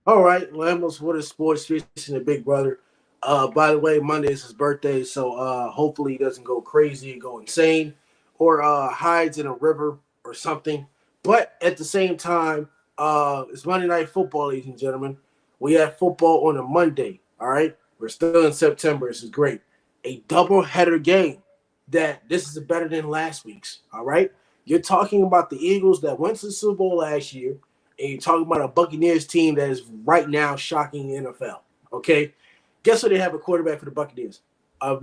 All right, Lambo's for the sports fishing the big brother. By the way, Monday is his birthday, so hopefully he doesn't go crazy and go insane or hides in a river or something. But at the same time, it's Monday Night Football, ladies and gentlemen. We have football on a Monday. All right, we're still in September. This is great. A double header game. That this is better than last week's. All right, you're talking about the Eagles that went to the Super Bowl last year and you're talking about a Buccaneers team that is right now shocking the NFL. Okay, guess what they have a quarterback for the Buccaneers? A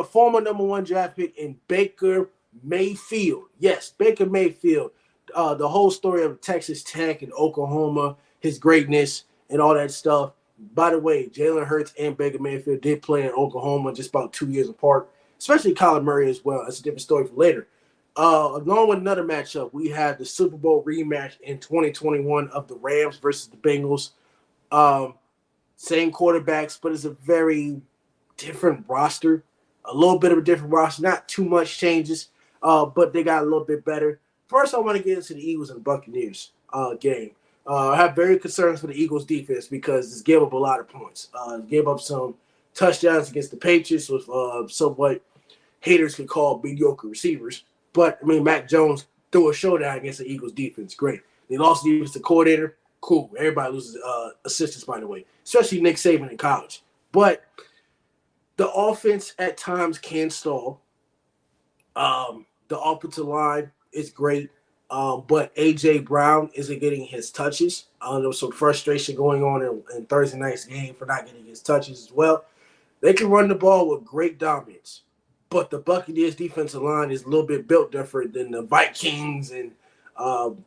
former number one draft pick in Baker Mayfield. Yes, Baker Mayfield. The whole story of Texas Tech and Oklahoma, his greatness and all that stuff. By the way, Jalen Hurts and Baker Mayfield did play in Oklahoma just about 2 years apart, especially Kyler Murray as well. That's a different story for later. Along with another matchup, we have the Super Bowl rematch in 2021 of the Rams versus the Bengals. Um, Same quarterbacks, but it's a very different roster. A little bit of a different roster, not too much changes, but they got a little bit better. First, I want to get into the Eagles and Buccaneers game. I have very concerns for the Eagles defense because it's gave up a lot of points. Gave up some touchdowns against the Patriots with somewhat haters could call mediocre receivers. But I mean, Mac Jones threw a showdown against the Eagles defense. Great. They lost the defensive coordinator. Cool. Everybody loses assistants, by the way, especially Nick Saban in college. But the offense at times can stall. The offensive line is great, but AJ Brown isn't getting his touches. There was some frustration going on in Thursday night's game for not getting his touches as well. They can run the ball with great dominance, but the Buccaneers defensive line is a little bit built different than the Vikings and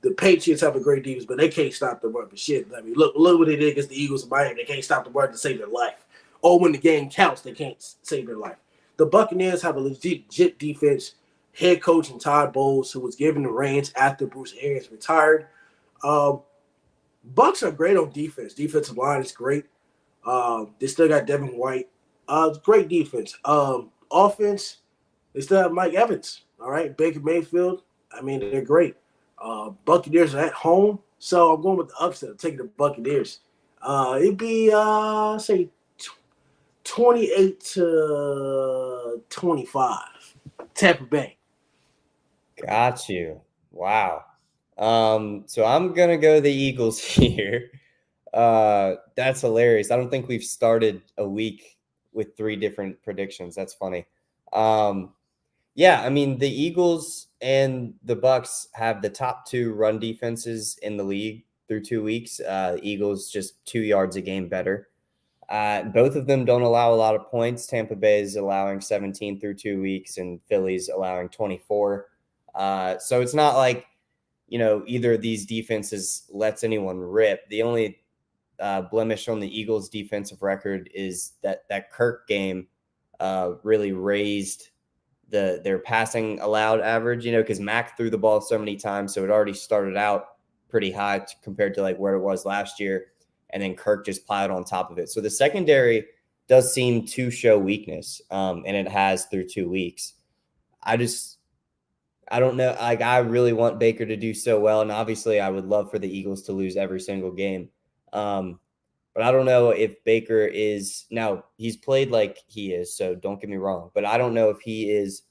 the Patriots have a great defense, but they can't stop the run for shit. I mean, look what they did against the Eagles and Miami. They can't stop the run to save their life. Or when the game counts, they can't save their life. The Buccaneers have a legit defense. Head coach and Todd Bowles, who was given the reins after Bruce Arians retired. Um, Bucks are great on defense. Defensive line is great. They still got Devin White. Great defense. Offense, they still have Mike Evans. All right, Baker Mayfield. I mean, they're great. Buccaneers are at home, so I'm going with the upset. I'm taking the Buccaneers. It'd be say 28-25. Tampa Bay. Got you. Wow. So I'm gonna go the Eagles here. That's hilarious. I don't think we've started a week with three different predictions. That's funny. Um, yeah, I mean the Eagles and the Bucks have the top two run defenses in the league through 2 weeks. Eagles just 2 yards a game better. Both of them don't allow a lot of points. Tampa Bay is allowing 17 through 2 weeks, and Philly's allowing 24. So it's not like, either of these defenses lets anyone rip. The only blemish on the Eagles' defensive record is that Kirk game really raised their passing allowed average, because Mac threw the ball so many times, so it already started out pretty high compared to like where it was last year, and then Kirk just piled on top of it. So the secondary does seem to show weakness, and it has through 2 weeks. I don't know. Like, I really want Baker to do so well, and obviously, I would love for the Eagles to lose every single game. But I don't know if Baker is now. He's played like he is, so don't get me wrong. But I don't know if he is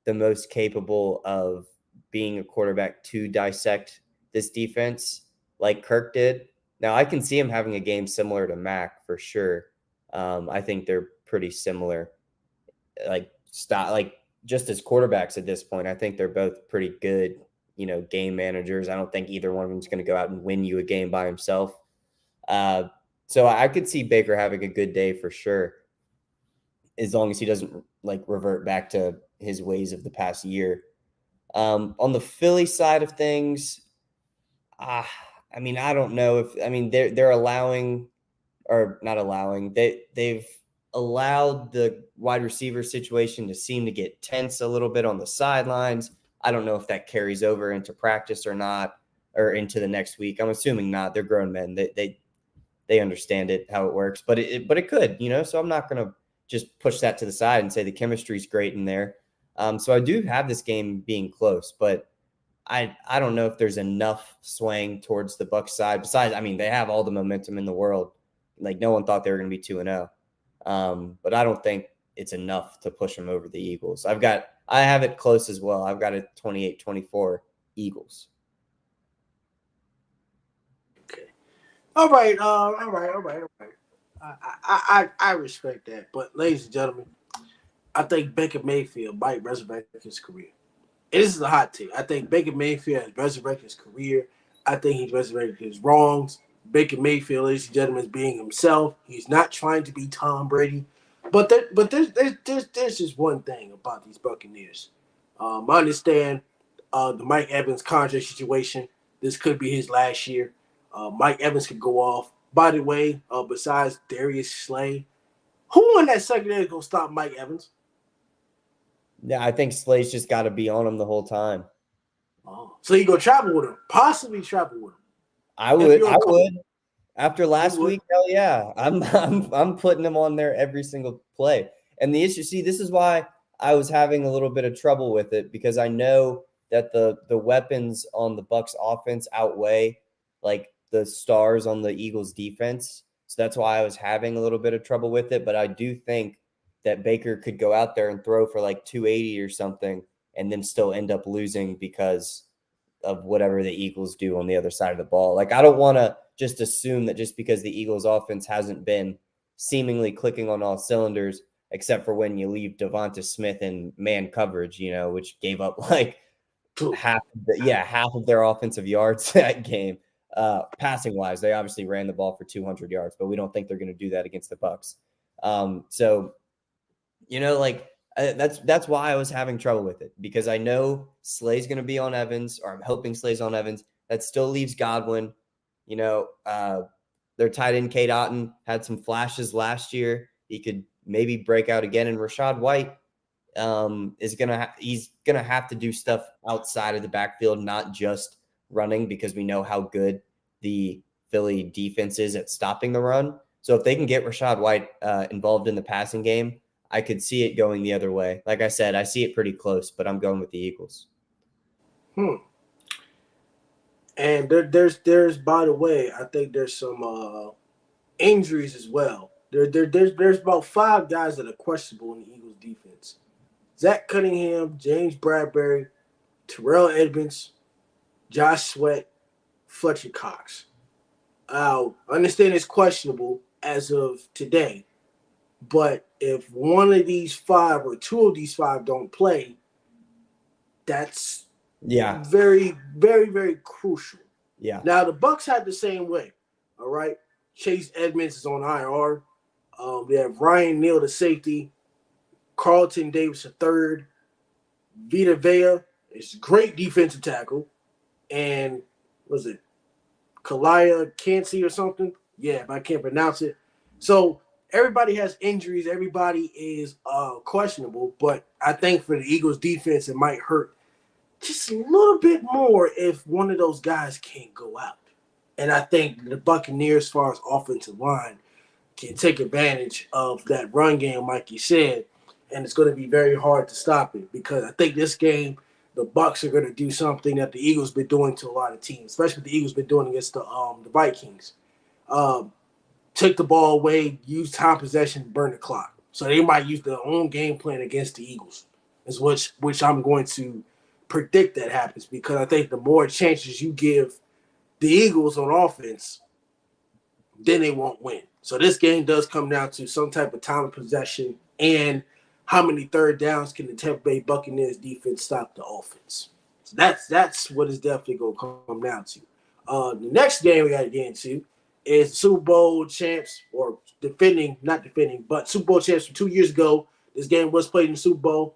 the most capable of being a quarterback to dissect this defense like Kirk did. Now, I can see him having a game similar to Mac for sure. I think they're pretty similar, like just as quarterbacks at this point. I think they're both pretty good, game managers. I don't think either one of them is going to go out and win you a game by himself. So I could see Baker having a good day for sure, as long as he doesn't like revert back to his ways of the past year. On the Philly side of things, I mean, I don't know if they're allowing or not allowing. They've allowed the wide receiver situation to seem to get tense a little bit on the sidelines. I don't know if that carries over into practice or not, or into the next week. I'm assuming not. They're grown men. They understand it, how it works, but it could, so I'm not going to just push that to the side and say the chemistry is great in there. So I do have this game being close, but I don't know if there's enough swaying towards the Bucs side. Besides, I mean, they have all the momentum in the world. Like, no one thought they were going to be 2-0. But I don't think it's enough to push them over the Eagles. I have it close as well. I've got it 28-24 Eagles. Okay. All right. All right. I respect that. But ladies and gentlemen, I think Baker Mayfield might resurrect his career. And this is a hot take. I think Baker Mayfield has resurrected his career. I think he's resurrected his wrongs. Baker Mayfield, ladies and gentlemen, is being himself. He's not trying to be Tom Brady. But there's just one thing about these Buccaneers. I understand the Mike Evans contract situation. This could be his last year. Mike Evans could go off. By the way, besides Darius Slay, who on that secondary is going to stop Mike Evans? Yeah, I think Slay's just got to be on him the whole time. Oh. So you go travel with him, possibly travel with him. I would. After last week, hell yeah. I'm putting him on there every single play. And the issue, see, this is why I was having a little bit of trouble with it, because I know that the weapons on the Bucs offense outweigh like the stars on the Eagles defense. So that's why I was having a little bit of trouble with it. But I do think that Baker could go out there and throw for like 280 or something and then still end up losing because of whatever the Eagles do on the other side of the ball. Like, I don't want to just assume that just because the Eagles offense hasn't been seemingly clicking on all cylinders, except for when you leave Devonta Smith in man coverage, which gave up like half of their offensive yards that game. Passing wise, they obviously ran the ball for 200 yards, but we don't think they're going to do that against the Bucs. That's why I was having trouble with it, because I know Slay's going to be on Evans, or I'm hoping Slay's on Evans. That still leaves Godwin. Their tight end Cade Otton had some flashes last year. He could maybe break out again, and Rachaad White he's gonna have to do stuff outside of the backfield, not just running, because we know how good the Philly defense is at stopping the run. So if they can get Rachaad White involved in the passing game, I could see it going the other way. Like I said, I see it pretty close, but I'm going with the Eagles. And there's by the way, I think there's some injuries as well. There's about 5 guys that are questionable in the Eagles defense: Zach Cunningham, James Bradbury, Terrell Edmonds, Josh Sweat, Fletcher Cox. I understand it's questionable as of today, but if one of these 5 or 2 of these 5 don't play, that's very, very, very crucial. Yeah. Now the Bucs had the same way. All right. Chase Edmonds is on IR. They have Ryan Neal, the safety, Carlton Davis, the third, Vita Vea is great defensive tackle, and was it Kalia Cansey or something? Yeah, if I can't pronounce it. So everybody has injuries. Everybody is questionable, but I think for the Eagles defense, it might hurt just a little bit more if one of those guys can't go out. And I think the Buccaneers, as far as offensive line, can take advantage of that run game, like you said, and it's going to be very hard to stop it, because I think this game, the Bucs are going to do something that the Eagles been doing to a lot of teams, especially the Eagles been doing against the Vikings. Take the ball away, use time possession, burn the clock. So they might use their own game plan against the Eagles, is which I'm going to predict that happens, because I think the more chances you give the Eagles on offense, then they won't win. So this game does come down to some type of time of possession and how many third downs can the Tampa Bay Buccaneers defense stop the offense. So that's what it's definitely going to come down to. The next game we got to get into is Super Bowl champs, or not defending, but Super Bowl champs from 2 years ago. This game was played in the Super Bowl.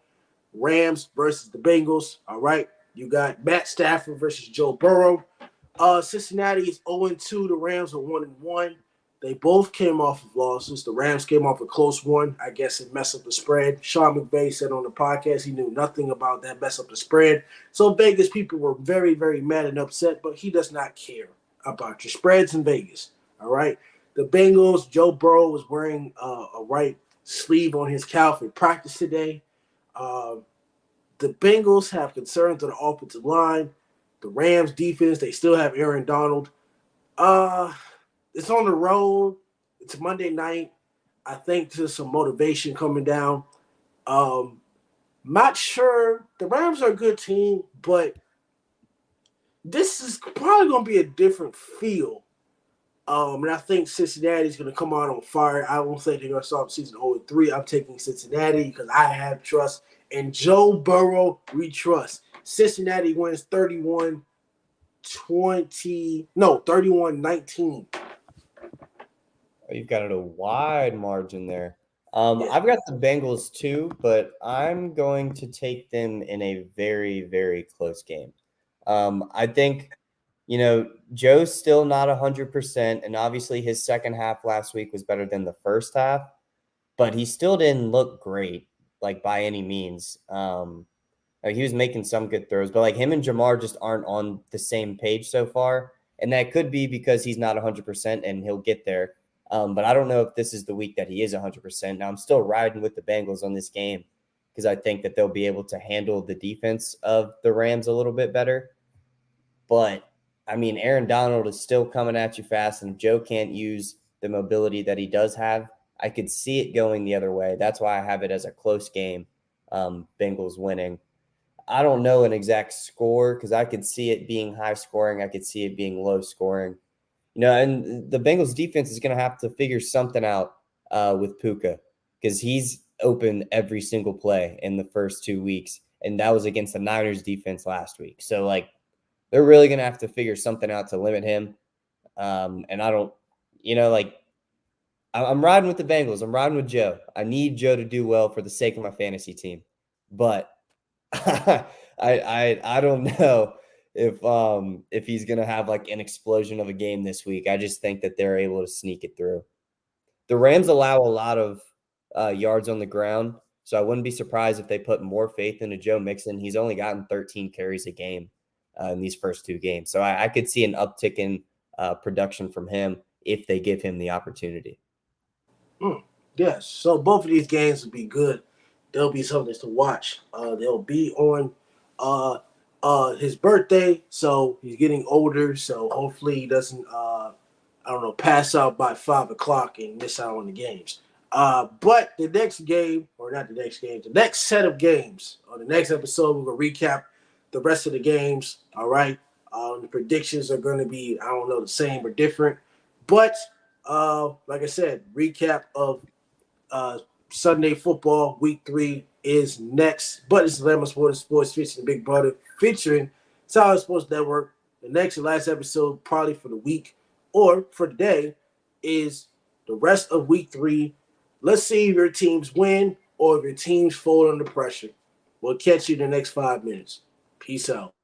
Rams versus the Bengals. All right. You got Matt Stafford versus Joe Burrow. Cincinnati is 0-2. The Rams are 1-1. They both came off of losses. The Rams came off a close one. I guess it messed up the spread. Sean McVay said on the podcast he knew nothing about that mess up the spread. So Vegas people were very, very mad and upset, but he does not care about your spreads in Vegas. All right. The Bengals, Joe Burrow was wearing a right sleeve on his calf in practice today. The Bengals have concerns on the offensive line. The Rams defense, they still have Aaron Donald. It's on the road. It's Monday night. I think there's some motivation coming down. Not sure. The Rams are a good team, but this is probably going to be a different feel. And I think Cincinnati's going to come out on fire. I don't think they're going to start the season 0-3. I'm taking Cincinnati because I have trust. And Joe Burrow, we trust. Cincinnati wins 31-19. You've got it a wide margin there. Yeah. I've got the Bengals too, but I'm going to take them in a very, very close game. I think, Joe's still not 100%, and obviously his second half last week was better than the first half, but he still didn't look great, like by any means. He was making some good throws, but like him and Jamar just aren't on the same page so far, and that could be because he's not 100% and he'll get there. But I don't know if this is the week that he is 100%. Now, I'm still riding with the Bengals on this game because I think that they'll be able to handle the defense of the Rams a little bit better. But, I mean, Aaron Donald is still coming at you fast, and if Joe can't use the mobility that he does have, I could see it going the other way. That's why I have it as a close game, Bengals winning. I don't know an exact score because I could see it being high scoring. I could see it being low scoring. And the Bengals defense is going to have to figure something out with Puka because he's open every single play in the first 2 weeks. And that was against the Niners defense last week. So, they're really going to have to figure something out to limit him. And I don't, I'm riding with the Bengals. I'm riding with Joe. I need Joe to do well for the sake of my fantasy team. But I don't know if he's going to have an explosion of a game this week. I just think that they're able to sneak it through. The Rams allow a lot of yards on the ground, so I wouldn't be surprised if they put more faith into Joe Mixon. He's only gotten 13 carries a game in these first 2 games, so I could see an uptick in production from him if they give him the opportunity. Yes, so both of these games will be good. There'll be something to watch. They'll be on his birthday, so he's getting older. So hopefully he doesn't, pass out by 5 o'clock and miss out on the games. But the next game, or not the next game, the next set of games, or the next episode, we're gonna recap the rest of the games. All right, the predictions are gonna be, the same or different, but like I said, recap of Sunday football week 3 is next, but it's Lambo Sports featuring Big Brother, featuring Solid Sports Network. The next and last episode, probably for the week or for the day, is the rest of week 3. Let's see if your teams win or if your teams fold under pressure. We'll catch you in the next 5 minutes. Peace out.